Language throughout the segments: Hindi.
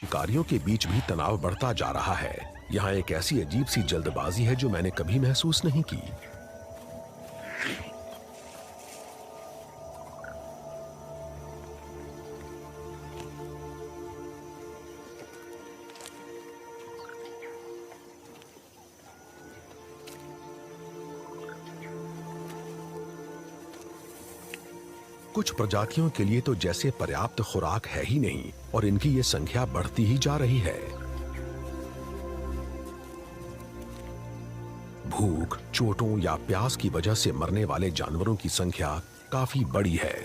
शिकारियों के बीच भी तनाव बढ़ता जा रहा है। यहाँ एक ऐसी अजीब सी जल्दबाजी है जो मैंने कभी महसूस नहीं की। कुछ प्रजातियों के लिए तो जैसे पर्याप्त खुराक है ही नहीं और इनकी ये संख्या बढ़ती ही जा रही है। भूख, चोटों या प्यास की वजह से मरने वाले जानवरों की संख्या काफी बड़ी है।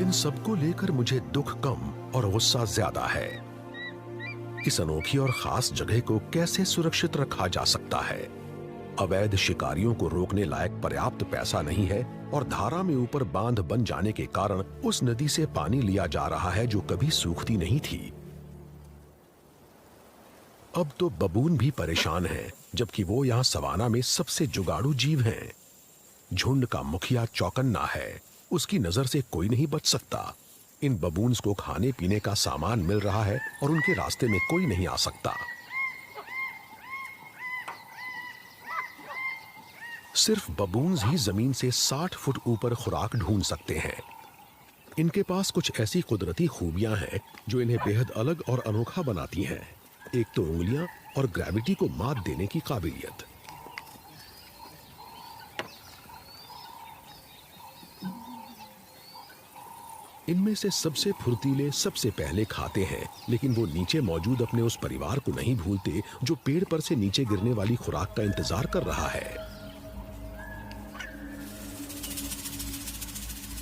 इन सबको लेकर मुझे दुख कम और गुस्सा ज्यादा है। इस अनोखी और खास जगह को कैसे सुरक्षित रखा जा सकता है? अवैध शिकारियों को रोकने लायक पर्याप्त पैसा नहीं है और धारा में ऊपर बांध बन जाने के कारण उस नदी से पानी लिया जा रहा है जो कभी सूखती नहीं थी। अब तो बबून भी परेशान है, जबकि वो यहाँ सवाना में सबसे जुगाड़ू जीव हैं। झुंड का मुखिया चौकन्ना है, उसकी नजर से कोई नहीं बच सकता। इन बबून्स को खाने पीने का सामान मिल रहा है और उनके रास्ते में कोई नहीं आ सकता। सिर्फ बबून्स ही जमीन से 60 फुट ऊपर खुराक ढूंढ सकते हैं। इनके पास कुछ ऐसी कुदरती खूबियां हैं जो इन्हें बेहद अलग और अनोखा बनाती हैं। एक तो उंगलियां और ग्रेविटी को मात देने की काबिलियत। इनमें से सबसे फुर्तीले सबसे पहले खाते हैं, लेकिन वो नीचे मौजूद अपने उस परिवार को नहीं भूलते जो पेड़ पर से नीचे गिरने वाली खुराक का इंतजार कर रहा है।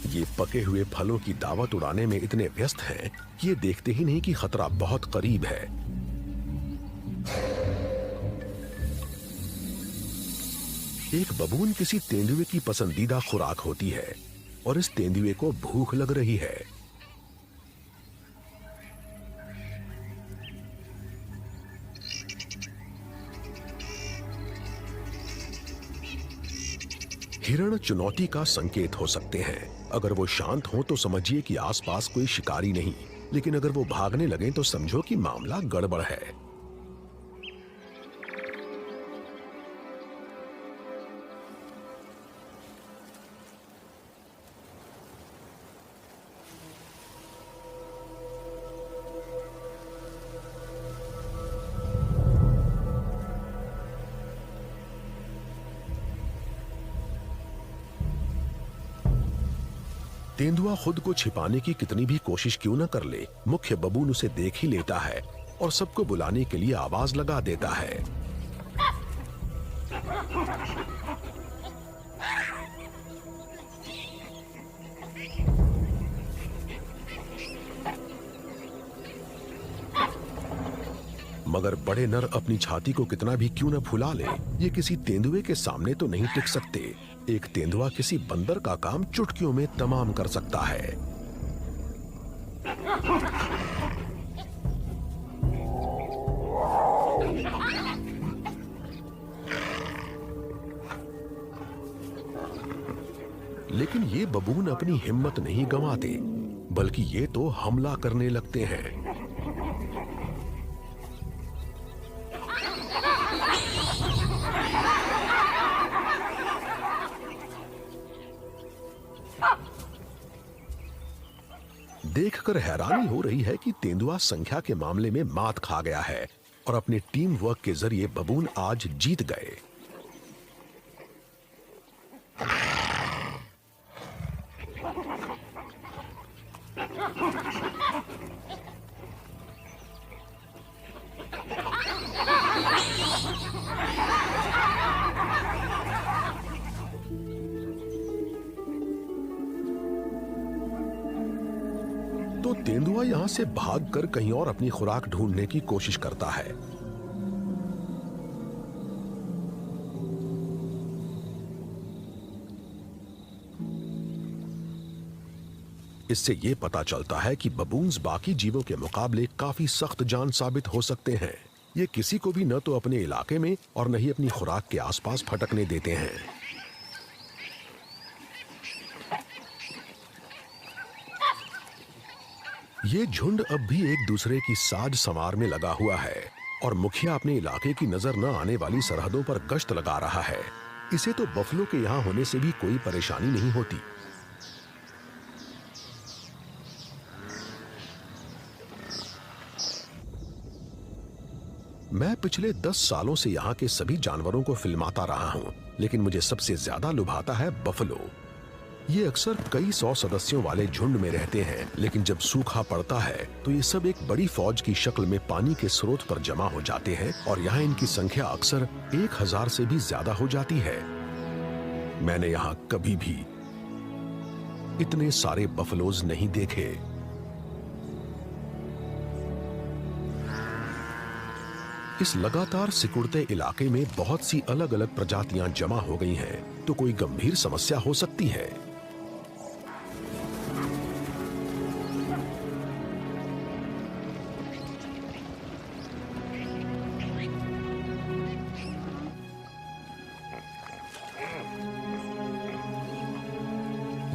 ये पके हुए फलों की दावत उड़ाने में इतने व्यस्त हैं कि ये देखते ही नहीं कि खतरा बहुत करीब है। एक बबून किसी तेंदुए की पसंदीदा खुराक होती है और इस तेंदुए को भूख लग रही है। हिरण चुनौती का संकेत हो सकते हैं। अगर वो शांत हो तो समझिए कि आसपास कोई शिकारी नहीं, लेकिन अगर वो भागने लगे तो समझो कि मामला गड़बड़ है। तेंदुआ खुद को छिपाने की कितनी भी कोशिश क्यों न कर ले, मुख्य बबून उसे देख ही लेता है और सबको बुलाने के लिए आवाज लगा देता है। मगर बड़े नर अपनी छाती को कितना भी क्यों न फुला ले, ये किसी तेंदुए के सामने तो नहीं टिक सकते। एक तेंदुआ किसी बंदर का काम चुटकियों में तमाम कर सकता है। लेकिन ये बबून अपनी हिम्मत नहीं गंवाते, बल्कि ये तो हमला करने लगते हैं। देखकर हैरानी हो रही है कि तेंदुआ संख्या के मामले में मात खा गया है और अपने टीम वर्क के जरिए बबून आज जीत गए। तो तेंदुआ यहां से भागकर कहीं और अपनी खुराक ढूंढने की कोशिश करता है। इससे यह पता चलता है कि बबून्स बाकी जीवों के मुकाबले काफी सख्त जान साबित हो सकते हैं। ये किसी को भी न तो अपने इलाके में और न ही अपनी खुराक के आसपास फटकने देते हैं। ये झुंड अब भी एक दूसरे की साज संवार में लगा हुआ है और मुखिया अपने इलाके की नजर न आने वाली सरहदों पर गश्त लगा रहा है। इसे तो बफलो के यहां होने से भी कोई परेशानी नहीं होती। मैं पिछले 10 सालों से यहाँ के सभी जानवरों को फिल्माता रहा हूँ, लेकिन मुझे सबसे ज्यादा लुभाता है बफलो। ये अक्सर कई 100 सदस्यों वाले झुंड में रहते हैं, लेकिन जब सूखा पड़ता है तो ये सब एक बड़ी फौज की शक्ल में पानी के स्रोत पर जमा हो जाते हैं और यहाँ इनकी संख्या अक्सर 1000 से भी ज्यादा हो जाती है। मैंने यहाँ कभी भी इतने सारे बफलोज नहीं देखे। इस लगातार सिकुड़ते इलाके में बहुत सी अलग अलग प्रजातियां जमा हो गई हैं, तो कोई गंभीर समस्या हो सकती है।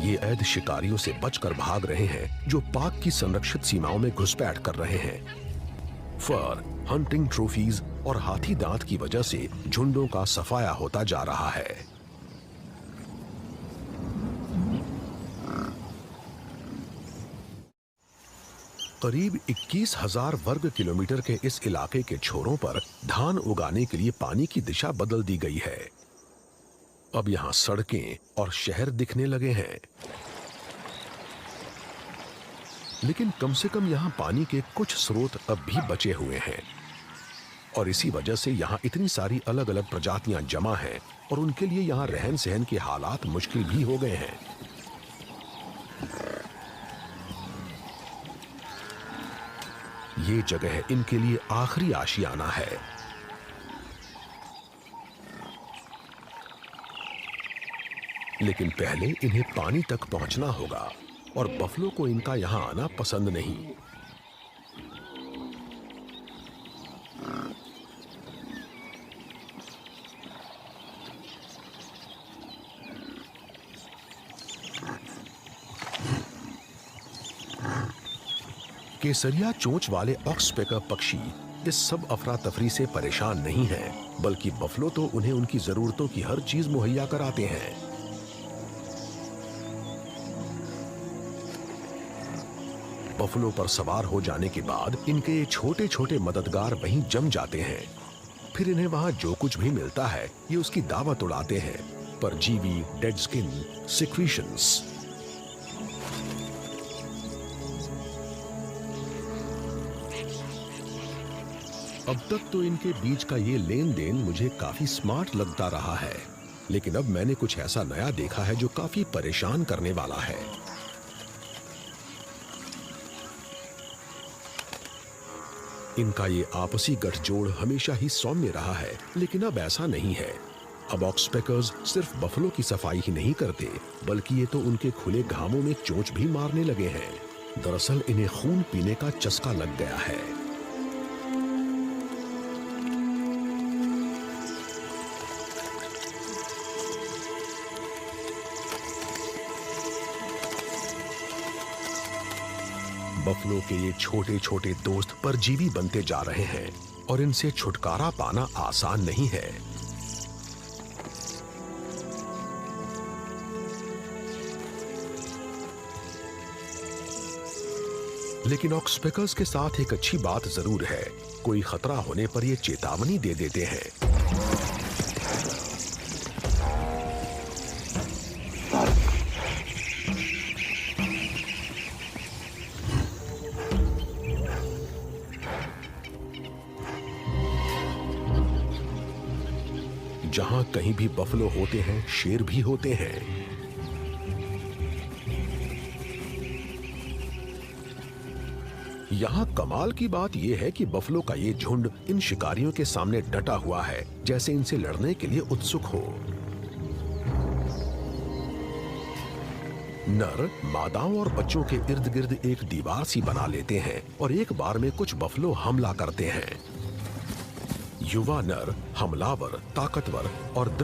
ये ऐद शिकारियों से बचकर भाग रहे हैं जो पाक की संरक्षित सीमाओं में घुसपैठ कर रहे हैं। फर, हंटिंग ट्रॉफीज और हाथी दांत की वजह से झुंडों का सफाया होता जा रहा है। करीब 21,000 वर्ग किलोमीटर के इस इलाके के छोरों पर धान उगाने के लिए पानी की दिशा बदल दी गई है। अब यहां सड़कें और शहर दिखने लगे हैं, लेकिन कम से कम यहां पानी के कुछ स्रोत अब भी बचे हुए हैं और इसी वजह से यहां इतनी सारी अलग अलग प्रजातियां जमा हैं और उनके लिए यहां रहन सहन के हालात मुश्किल भी हो गए हैं। ये जगह इनके लिए आखिरी आशियाना है। लेकिन पहले इन्हें पानी तक पहुंचना होगा और बफलो को इनका यहां आना पसंद नहीं। केसरिया चोंच वाले ऑक्सपेकर पक्षी इस सब अफरा तफरी से परेशान नहीं हैं, बल्कि बफलो तो उन्हें उनकी जरूरतों की हर चीज मुहैया कराते हैं। बफलो पर सवार हो जाने के बाद इनके ये छोटे छोटे मददगार वहीं जम जाते हैं। फिर इन्हें वहां जो कुछ भी मिलता है ये उसकी दावत उड़ाते हैं। परजीवी, डेड स्किन, सिक्रीशंस। अब तक तो इनके बीच का ये लेन देन मुझे काफी स्मार्ट लगता रहा है, लेकिन अब मैंने कुछ ऐसा नया देखा है जो काफी परेशान करने वाला है। इनका ये आपसी गठजोड़ हमेशा ही सौम्य रहा है, लेकिन अब ऐसा नहीं है। अब ऑक्सपेकर्स सिर्फ बफलो की सफाई ही नहीं करते, बल्कि ये तो उनके खुले घामों में चोंच भी मारने लगे हैं। दरअसल इन्हें खून पीने का चस्का लग गया है। बफलो के ये छोटे छोटे दोस्त परजीवी बनते जा रहे हैं और इनसे छुटकारा पाना आसान नहीं है। लेकिन ऑक्सपेकर्स के साथ एक अच्छी बात जरूर है, कोई खतरा होने पर ये चेतावनी दे देते हैं। जहां कहीं भी बफलो होते हैं, शेर भी होते हैं। यहां कमाल की बात यह है कि बफलो का ये झुंड इन शिकारियों के सामने डटा हुआ है, जैसे इनसे लड़ने के लिए उत्सुक हो। नर मादाओं और बच्चों के इर्द गिर्द एक दीवार सी बना लेते हैं और एक बार में कुछ बफलो हमला करते हैं। युवा नर हमलावर, ताकतवर और दृढ़